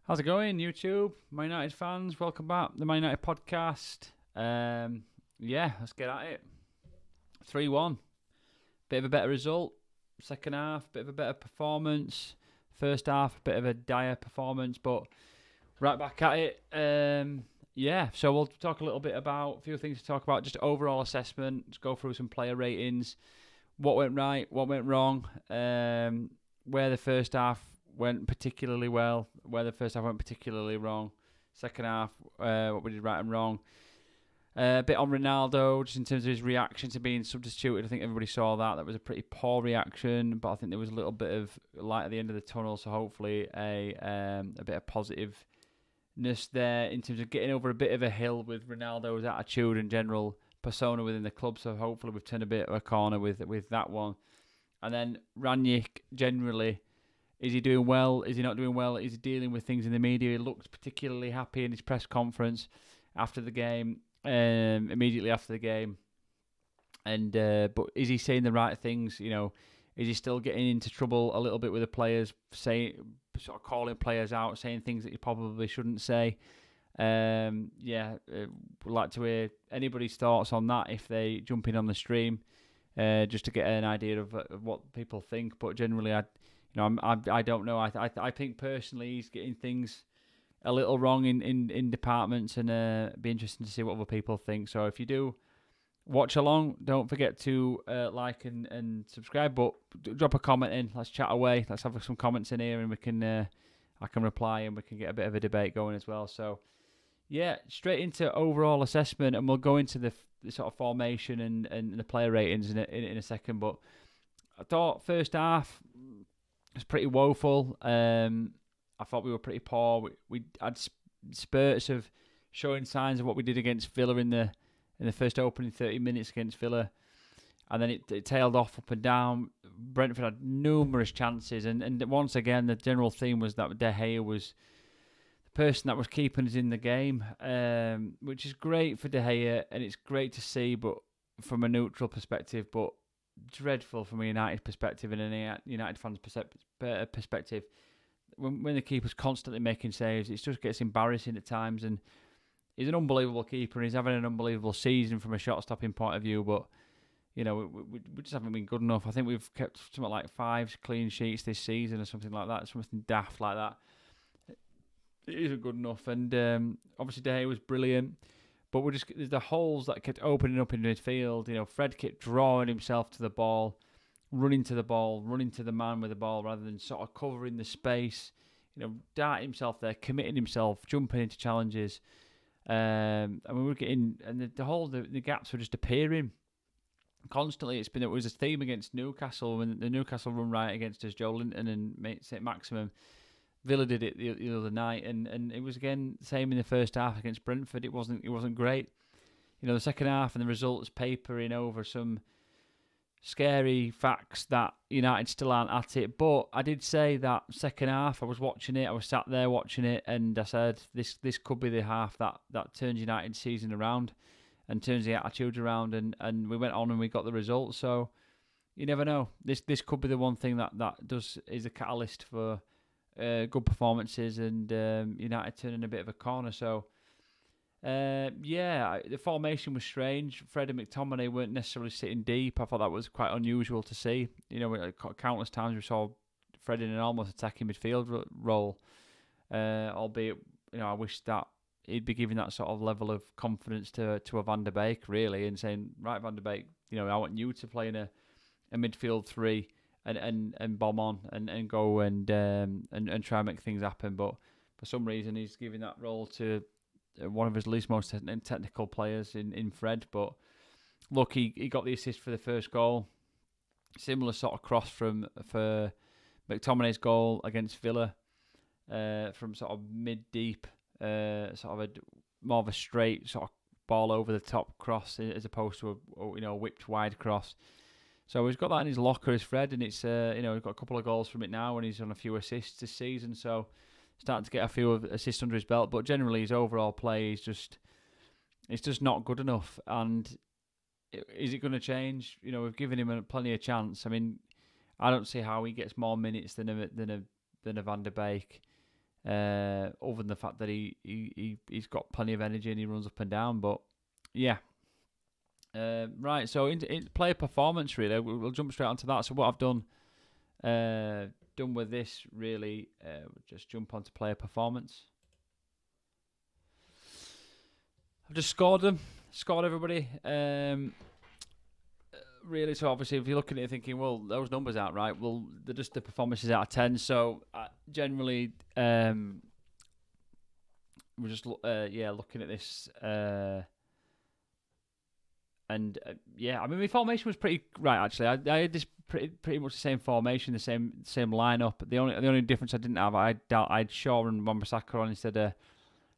How's it going, YouTube? Man United fans, welcome back. The Man United podcast. Let's get at it. 3-1. Bit of a better result. Second half, bit of a better performance. First half, a bit of a dire performance, but right back at it. So we'll talk a little bit about a few things to talk about. Just overall assessment. Let's go through some player ratings. What went right, what went wrong. Where the first half went particularly well, where the first half went particularly wrong. Second half, what we did right and wrong. A bit on Ronaldo, just in terms of his reaction to being substituted. I think everybody saw that. That was a pretty poor reaction, but I think there was a little bit of light at the end of the tunnel, so hopefully a bit of positiveness there in terms of getting over a bit of a hill with Ronaldo's attitude and general persona within the club, so hopefully we've turned a bit of a corner with that one. And then Rangnick, generally, is he doing well? Is he not doing well? Is he dealing with things in the media? He looked particularly happy in his press conference after the game, immediately after the game. And but is he saying the right things? You know, is he still getting into trouble a little bit with the players, sort of calling players out, saying things that he probably shouldn't say? Would like to hear anybody's thoughts on that if they jump in on the stream, just to get an idea of what people think. But generally, I don't know. I think personally he's getting things a little wrong in departments, and be interesting to see what other people think. So if you do watch along, don't forget to like and subscribe, but drop a comment in. Let's chat away. Let's have some comments in here, and we can I can reply, and we can get a bit of a debate going as well. So yeah, straight into overall assessment, and we'll go into the sort of formation and the player ratings in a second. But I thought first half was pretty woeful. I thought we were pretty poor. We had spurts of showing signs of what we did against Villa in the first opening 30 minutes against Villa, and then it tailed off up and down. Brentford had numerous chances, and once again the general theme was that De Gea was the person that was keeping us in the game, which is great for De Gea, and it's great to see, but from a neutral perspective, but dreadful from a United perspective and a United fans' perspective. When the keeper's constantly making saves, it just gets embarrassing at times. And he's an unbelievable keeper, and he's having an unbelievable season from a shot-stopping point of view. But we just haven't been good enough. I think we've kept something like 5 clean sheets this season or something like that, something daft like that. It isn't good enough. And obviously De Gea was brilliant. But there's the holes that kept opening up in midfield. You know, Fred kept drawing himself to the ball, running to the man with the ball rather than sort of covering the space. You know, darting himself there, committing himself, jumping into challenges. We were getting, and the gaps were just appearing constantly. It was a theme against Newcastle when the Newcastle run right against us. Joe Linton and St. Maximum. Villa did it the other night, and it was again the same in the first half against Brentford. It wasn't great. You know, the second half and the results papering over some scary facts that United still aren't at it. But I did say that second half, I was watching it, I was sat there watching it, and I said this could be the half that turns United's season around and turns the attitudes around, and we went on and we got the results. So you never know. This could be the one thing that is a catalyst for good performances and United turning a bit of a corner. So the formation was strange. Fred and McTominay weren't necessarily sitting deep. I thought that was quite unusual to see. You know, countless times we saw Fred in an almost attacking midfield role, albeit, you know, I wish that he'd be giving that sort of level of confidence to a Van der Beek, really, and saying, right, Van der Beek, you know, I want you to play in a midfield three and bomb on and go and try and make things happen. But for some reason, he's giving that role to one of his least most technical players in Fred. But look, he got the assist for the first goal. Similar sort of cross for McTominay's goal against Villa, from sort of mid-deep, sort of more of a straight sort of ball over the top cross as opposed to a whipped wide cross. So he's got that in his locker as Fred, and it's he's got a couple of goals from it now, and he's on a few assists this season. So starting to get a few assists under his belt, but generally his overall play is just not good enough. And is it going to change? We've given him plenty of chance. I mean, I don't see how he gets more minutes than a Van der Beek, other than the fact that he's got plenty of energy and he runs up and down. But yeah, right. So in player performance, really, we'll jump straight onto that. So what I've done with this, really, we'll just jump onto player performance. I've just scored everybody. Really, so obviously, if you're looking at it thinking, well, those numbers aren't right. Well, they're just the performances out of 10. So generally, we're just looking at this, and I mean, my formation was pretty right. Actually, I had this pretty much the same formation, the same lineup. The only difference I didn't have, I'd Shaw and Wan-Bissaka on instead of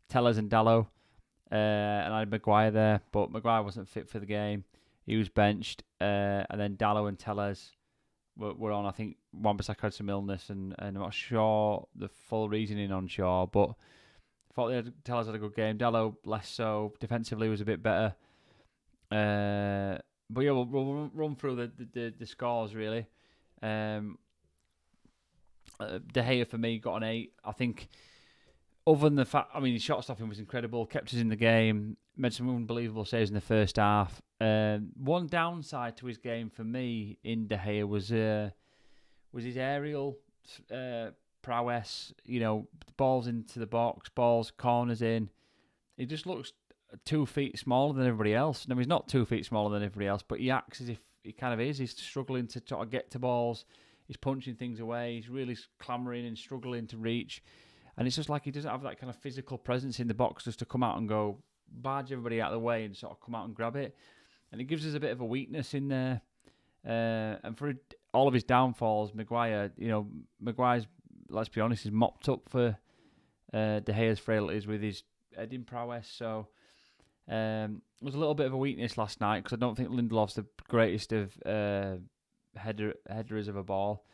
Tellers and Dalot, and I had Maguire there, but Maguire wasn't fit for the game. He was benched, and then Dalot and Tellers were on. I think Wan-Bissaka had some illness, and I'm not sure the full reasoning on Shaw, but I thought Tellers had a good game. Dalot less so. Defensively was a bit better. But yeah, we'll run through the scores really. De Gea for me got an 8. I think, other than the fact, I mean, his shot stopping was incredible, kept us in the game, made some unbelievable saves in the first half. One downside to his game for me in De Gea was his aerial prowess. Balls into the box, corners in. He just looks 2 feet smaller than everybody else. No, he's not 2 feet smaller than everybody else, but he acts as if he kind of is. He's struggling to sort of get to balls. He's punching things away. He's really clambering and struggling to reach. And it's just like he doesn't have that kind of physical presence in the box just to come out and go barge everybody out of the way and sort of come out and grab it. And it gives us a bit of a weakness in there. And for all of his downfalls, Maguire's, let's be honest, is mopped up for De Gea's frailties with his heading prowess. So it was a little bit of a weakness last night because I don't think Lindelof's the greatest of headers of a ball.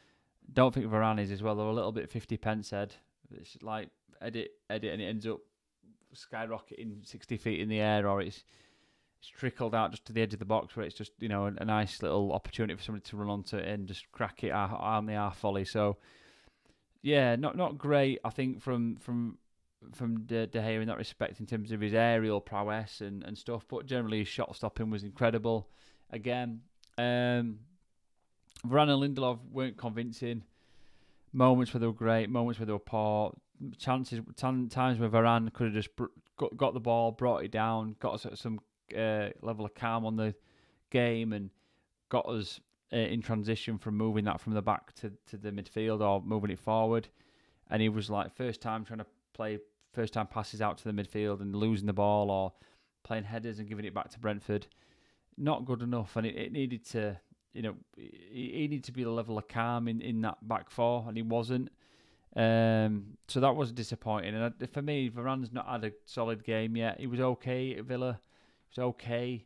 Don't think Varane is as well. They're a little bit 50 pence head. It's like edit, and it ends up skyrocketing 60 feet in the air, or it's trickled out just to the edge of the box where it's just a nice little opportunity for somebody to run onto it and just crack it on the half volley. So yeah, not great. I think from De Gea in that respect in terms of his aerial prowess and stuff, but generally his shot stopping was incredible. Again, Varane and Lindelof weren't convincing. Moments where they were great, moments where they were poor. Times where Varane could have just got the ball, brought it down, got us some level of calm on the game, and got us in transition from moving that from the back to the midfield or moving it forward. And he was like first time passes out to the midfield and losing the ball, or playing headers and giving it back to Brentford. Not good enough, and it needed to. He needed to be a level of calm in that back four, and he wasn't. So that was disappointing. And for me, Varane's not had a solid game yet. He was okay at Villa. He was okay.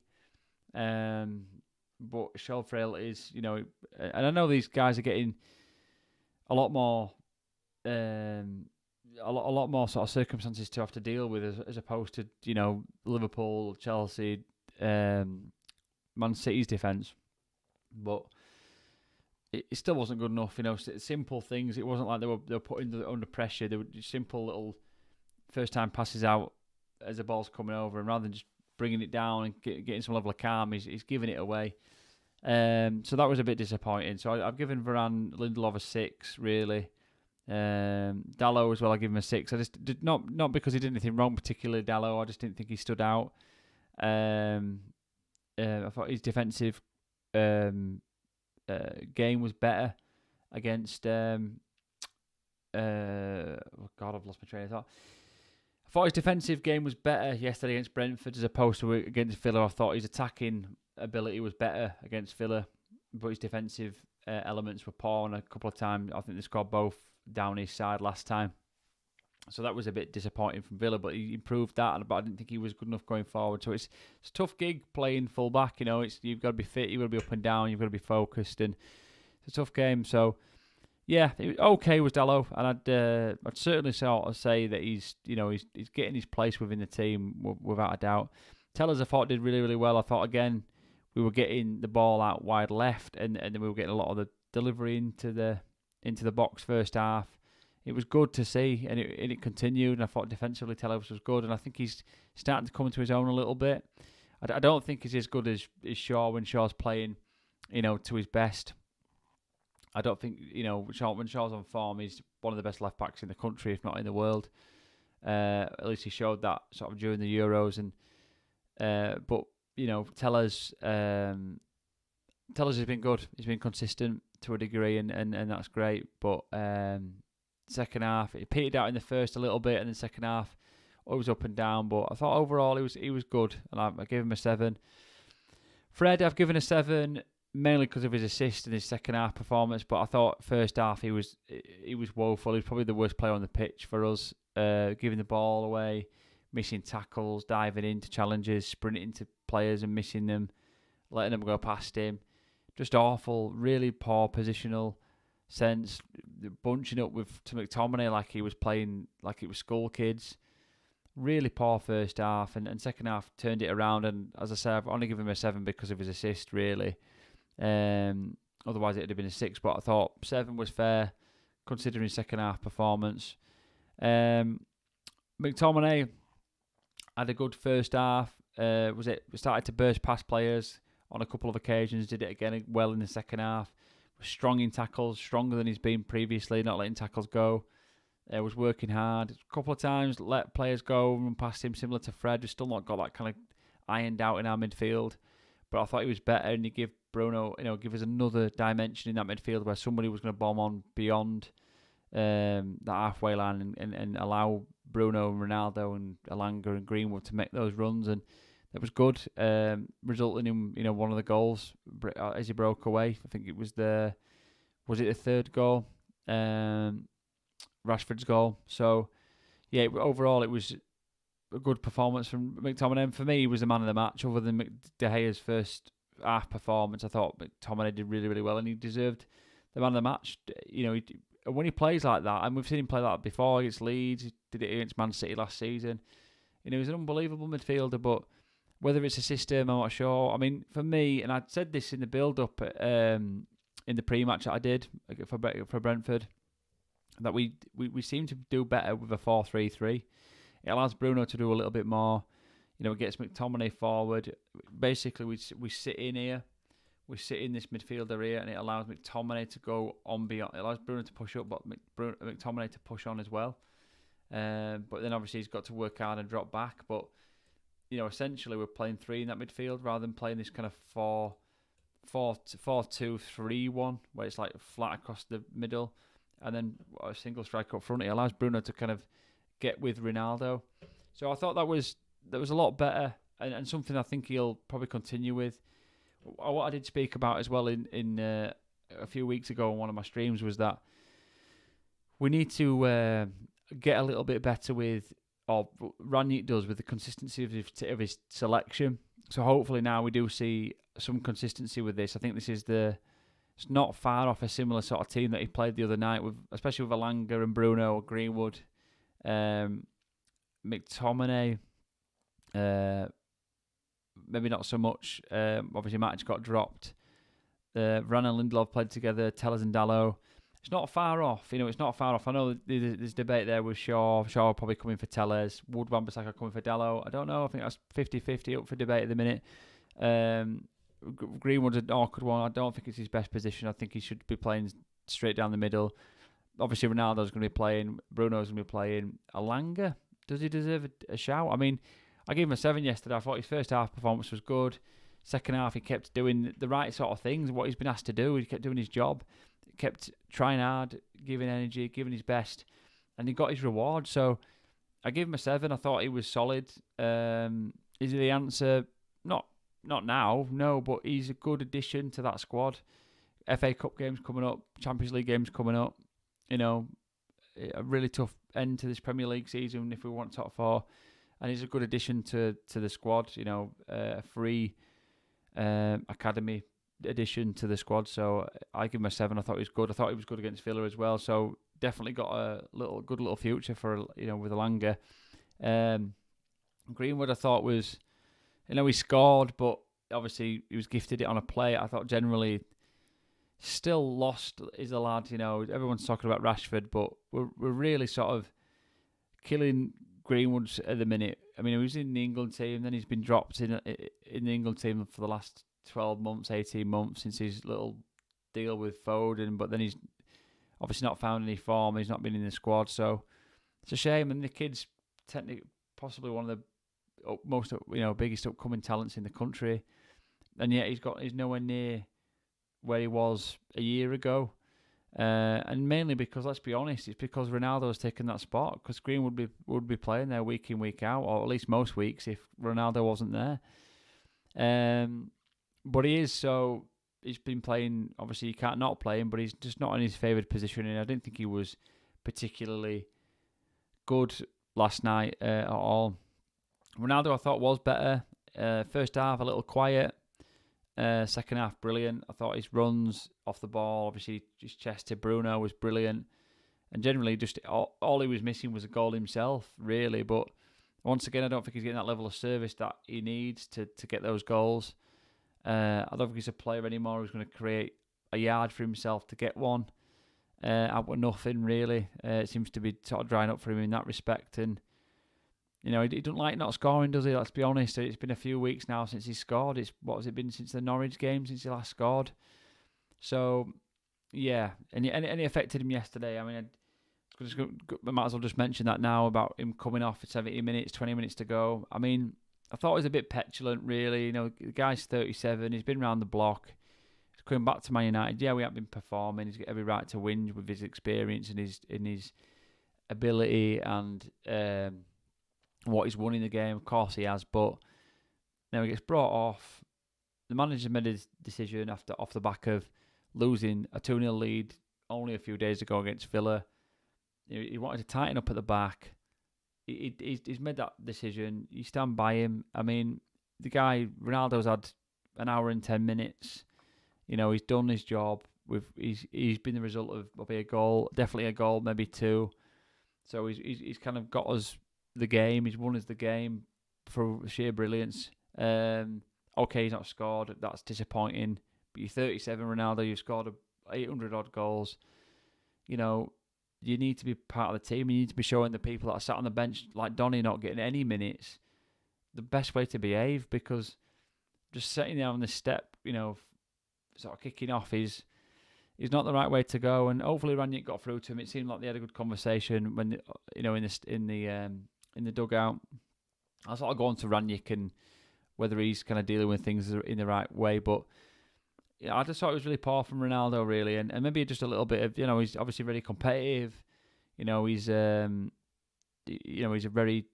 But shoulder frailties, and I know these guys are getting a lot more sort of circumstances to have to deal with as opposed to, Liverpool, Chelsea, Man City's defence. But it still wasn't good enough, simple things. It wasn't like they were put under pressure. They were just simple little first time passes out as the ball's coming over, and rather than just bringing it down and getting some level of calm, he's giving it away. So that was a bit disappointing. So I've given Varane, Lindelof a 6, really. Dalot as well, I give him a 6. I just did not because he did anything wrong, particularly Dalot. I just didn't think he stood out. I thought his defensive game was better against I've lost my train of thought. I thought his defensive game was better yesterday against Brentford as opposed to against Villa. I thought his attacking ability was better against Villa, but his defensive elements were poor, and a couple of times I think they scored both down his side last time. So that was a bit disappointing from Villa, but he improved that. But I didn't think he was good enough going forward. So it's a tough gig playing full back. You've got to be fit, you've got to be up and down, you've got to be focused, and it's a tough game. So yeah, it was okay with Dalot, and I'd certainly sort of say that he's getting his place within the team without a doubt. Tellers, I thought, did really, really well. I thought again we were getting the ball out wide left, and then we were getting a lot of the delivery into the box first half. It was good to see, and it continued. And I thought defensively Tellers was good, and I think he's starting to come into his own a little bit. I don't think he's as good as Shaw when Shaw's playing, to his best. I don't think, when Shaw's on form, he's one of the best left backs in the country, if not in the world. At least he showed that sort of during the Euros. But Tellers has been good. He's been consistent to a degree, and that's great. But second half, it petered out in the first a little bit, and then second half, it was up and down. But I thought overall he was good, and I gave him a 7. Fred, I've given a 7. Mainly because of his assist and his second half performance, but I thought first half he was woeful. He was probably the worst player on the pitch for us, giving the ball away, missing tackles, diving into challenges, sprinting into players and missing them, letting them go past him. Just awful, really poor positional sense, bunching up to McTominay like he was playing like it was school kids. Really poor first half, and second half turned it around. And as I said, I've only given him a 7 because of his assist, really. Otherwise, it would have been a 6. But I thought 7 was fair, considering his second half performance. McTominay had a good first half. Started to burst past players on a couple of occasions. Did it again well in the second half. Was strong in tackles, stronger than he's been previously. Not letting tackles go. Was working hard. A couple of times let players go, run past him, similar to Fred. We've still not got that kind of ironed out in our midfield. But I thought he was better, and he gave Bruno, give us another dimension in that midfield where somebody was going to bomb on beyond the halfway line and allow Bruno and Ronaldo and Alanga and Greenwood to make those runs, and that was good, resulting in one of the goals as he broke away. I think it was the third goal, Rashford's goal. So yeah, overall it was a good performance from McTominay. And for me, he was the man of the match. Other than De Gea's first half performance, I thought McTominay did really, really well, and he deserved the man of the match. When he plays like that, and we've seen him play like that before against Leeds, he did it against Man City last season. He's an unbelievable midfielder, but whether it's a system, I'm not sure. I mean, for me, and I said this in the build-up in the pre-match that I did for Brentford, that we seem to do better with a 4-3-3. It allows Bruno to do a little bit more. It gets McTominay forward. Basically, we sit in here. We sit in this midfield area, and it allows McTominay to go on beyond. It allows Bruno to push up, but McTominay to push on as well. But then obviously he's got to work hard and drop back. But essentially we're playing 3 in that midfield rather than playing this kind of 4-2-3-1 where it's like flat across the middle, and then a single striker up front. It allows Bruno to kind of get with Ronaldo. So I thought that was a lot better, and something I think he'll probably continue with. What I did speak about as well in a few weeks ago on one of my streams was that we need to get a little bit better with, or Rangnick does, with the consistency of his selection. So hopefully now we do see some consistency with this. I think this is it's not far off a similar sort of team that he played the other night, with, especially with Alanga and Bruno or Greenwood, McTominay. Maybe not so much. Obviously, Matic got dropped. Varane and Lindelof played together. Tellers and Dalot. It's not far off. It's not far off. I know there's debate there with Shaw. Shaw probably coming for Tellers. Would Wan-Bissaka coming for Dalot? I don't know. I think that's 50-50 up for debate at the minute. Greenwood's an awkward one. I don't think it's his best position. I think he should be playing straight down the middle. Obviously, Ronaldo's going to be playing. Bruno's going to be playing. Alanga, does he deserve a shout? I mean, I gave him a 7 yesterday. I thought his first half performance was good. Second half, he kept doing the right sort of things, what he's been asked to do. He kept doing his job. He kept trying hard, giving energy, giving his best, and he got his reward. So I gave him a 7. I thought he was solid. Is he the answer? Not now, no, but he's a good addition to that squad. FA Cup games coming up, Champions League games coming up. a really tough end to this Premier League season if we want top four, and he's a good addition to the squad. A free academy addition to the squad. So I give him a 7. I thought he was good. I thought he was good against Villa as well. So definitely got a good little future for with Elanga. Greenwood, I thought was, he scored, but obviously he was gifted it on a play. I thought generally still lost is a lad. Everyone's talking about Rashford, but we're really sort of killing Greenwood at the minute. I mean, he was in the England team, then he's been dropped in the England team for the last 12 months, 18 months since his little deal with Foden, but then he's obviously not found any form. He's not been in the squad, so it's a shame. And the kid's technically possibly one of the most biggest upcoming talents in the country, and yet he's nowhere near where he was a year ago. And mainly because, let's be honest, it's because Ronaldo's taken that spot. Because Green would be playing there week in, week out, or at least most weeks if Ronaldo wasn't there. But he is, so he's been playing. Obviously, you can't not play him, but he's just not in his favoured position. And I didn't think he was particularly good last night at all. Ronaldo, I thought, was better. First half, a little quiet. Second half, brilliant. I thought his runs off the ball, obviously his chest to Bruno was brilliant. And generally, just all he was missing was a goal himself, really. But once again, I don't think he's getting that level of service that he needs to get those goals. I don't think he's a player anymore who's going to create a yard for himself to get one. Out with nothing, really. It seems to be sort of drying up for him in that respect. And he doesn't like not scoring, does he? Let's be honest. It's been a few weeks now since he scored. What has it been since the Norwich game, since he last scored? So, yeah. And it affected him yesterday. I mean, I might as well just mention that now about him coming off at 70 minutes, 20 minutes to go. I mean, I thought he was a bit petulant, really. The guy's 37. He's been around the block. He's coming back to Man United. Yeah, we haven't been performing. He's got every right to win with his experience and his ability and what he's won in the game. Of course he has, but now he gets brought off. The manager made his decision off the back of losing a 2-0 lead only a few days ago against Villa. He wanted to tighten up at the back. He's made that decision. You stand by him. I mean, the guy, Ronaldo's had an hour and 10 minutes. He's done his job. He's been the result of probably a goal, definitely a goal, maybe two. So he's kind of got us the game. He's won us the game for sheer brilliance. Okay, he's not scored. That's disappointing. But you're 37, Ronaldo. You've scored 800 odd goals. You need to be part of the team. You need to be showing the people that are sat on the bench, like Donny, not getting any minutes, the best way to behave. Because just sitting there on the step, sort of kicking off is not the right way to go. And hopefully Rangnick got through to him. It seemed like they had a good conversation when in the dugout. I'll sort of go on to Rangnick and whether he's kind of dealing with things in the right way. But I just thought it was really poor from Ronaldo, really, and maybe just a little bit of he's obviously really competitive. He's he's a very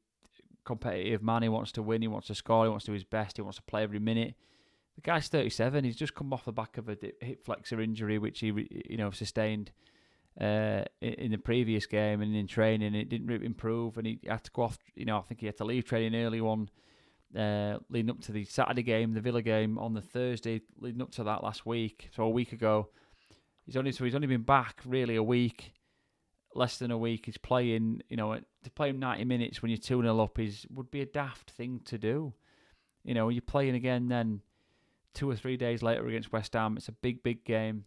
competitive man. He wants to win. He wants to score. He wants to do his best. He wants to play every minute. The guy's 37. He's just come off the back of a hip flexor injury, which he sustained in the previous game and in training. It didn't really improve, and he had to go off. I think he had to leave training early leading up to the Saturday game, the Villa game on the Thursday, leading up to that last week. So a week ago, he's only been back really a week, less than a week. He's playing. To play him 90 minutes when you're 2-0 up would be a daft thing to do. You're playing again then 2 or 3 days later against West Ham. It's a big game.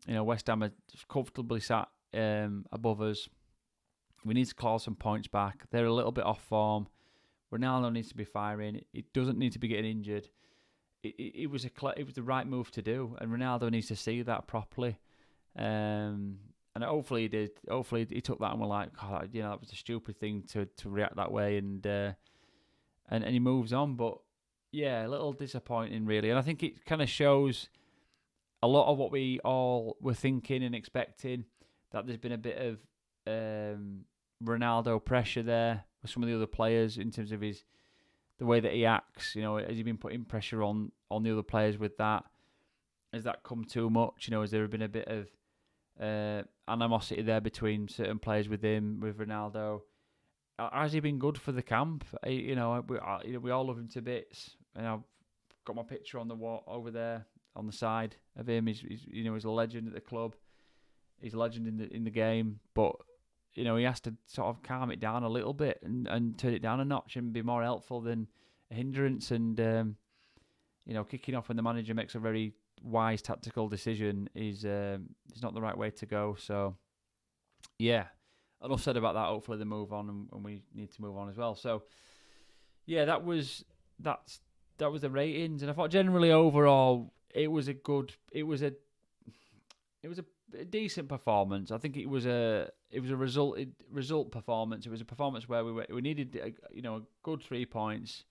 West Ham are comfortably sat above us. We need to claw some points back. They're a little bit off form. Ronaldo needs to be firing. He doesn't need to be getting injured. It was the right move to do, and Ronaldo needs to see that properly. And hopefully he did. Hopefully he took that and was like, that was a stupid thing to react that way, and he moves on. But yeah, a little disappointing, really. And I think it kind of shows a lot of what we all were thinking and expecting, that there's been a bit of Ronaldo pressure there with some of the other players in terms of the way that he acts. Has he been putting pressure on the other players with that? Has that come too much? Has there been a bit of animosity there between certain players with him, with Ronaldo. Has he been good for the camp? We all love him to bits. And I've got my picture on the wall over there on the side of him. He's a legend at the club. He's a legend in the game, but he has to sort of calm it down a little bit and turn it down a notch and be more helpful than a hindrance. And kicking off when the manager makes a very wise tactical decision is not the right way to go. So yeah, enough said about that. Hopefully they move on, and we need to move on as well. So yeah, that was the ratings, and I thought generally overall it was a decent performance. I think it was a result performance. It was a performance where we needed a good 3 points,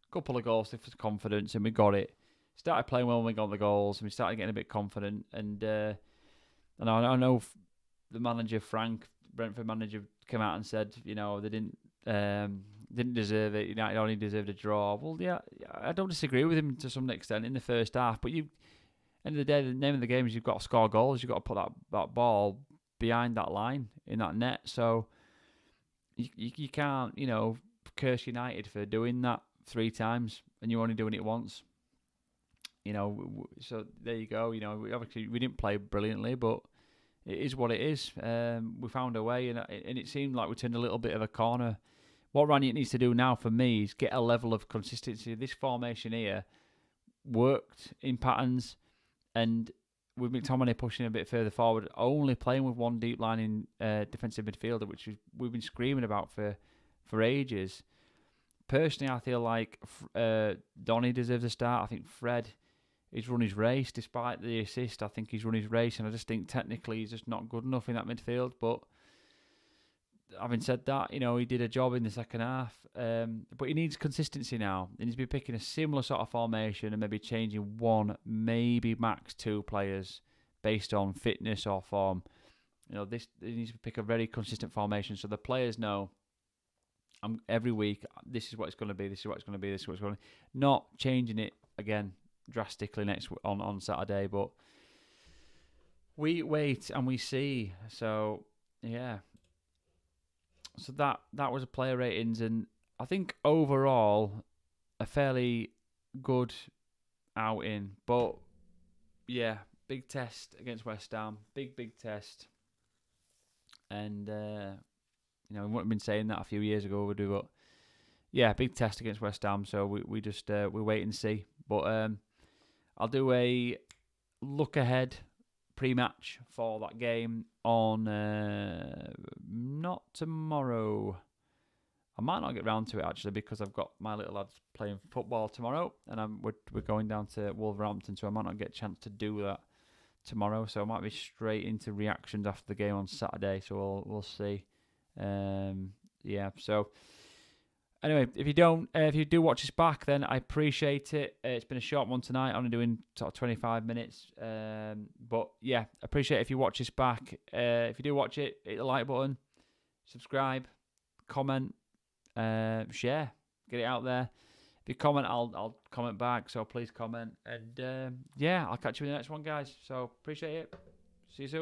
a couple of goals for confidence, and we got it. Started playing well when we got the goals, and we started getting a bit confident. And I know the manager Frank, Brentford manager, came out and said they didn't deserve it. United only deserved a draw. Well, yeah, I don't disagree with him to some extent in the first half, but end of the day, the name of the game is you've got to score goals. You've got to put that ball behind that line in that net. So you can't, curse United for doing that 3 times and you're only doing it once. So there you go. Obviously we didn't play brilliantly, but it is what it is. We found a way, and it seemed like we turned a little bit of a corner. What Rangnick needs to do now for me is get a level of consistency. This formation here worked in patterns. And with McTominay pushing a bit further forward, only playing with one deep line in defensive midfielder, which we've been screaming about for ages. Personally, I feel like Donny deserves a start. I think Fred, he's run his race despite the assist. I think he's run his race, and I just think technically he's just not good enough in that midfield. But having said that, he did a job in the second half. But he needs consistency now. He needs to be picking a similar sort of formation and maybe changing 1, maybe max 2 players based on fitness or form. He needs to pick a very consistent formation so the players know every week this is what it's going to be, this is what it's going to be, this is what it's going to be. Not changing it again drastically on Saturday, but we wait and we see. So yeah. So that was a player ratings, and I think overall a fairly good outing. But yeah, big test against West Ham, big test, and we wouldn't have been saying that a few years ago, would we? But yeah, big test against West Ham. So we just we wait and see. But I'll do a look ahead pre-match for that game on not tomorrow. I might not get round to it actually because I've got my little lads playing football tomorrow, and we're going down to Wolverhampton, so I might not get a chance to do that tomorrow. So I might be straight into reactions after the game on Saturday. So we'll see. So anyway, if you do watch this back, then I appreciate it. It's been a short one tonight, only doing sort of 25 minutes. But yeah, appreciate it if you watch this back. If you do watch it, hit the like button, subscribe, comment, share, get it out there. If you comment, I'll comment back. So please comment, and I'll catch you in the next one, guys. So appreciate it. See you soon.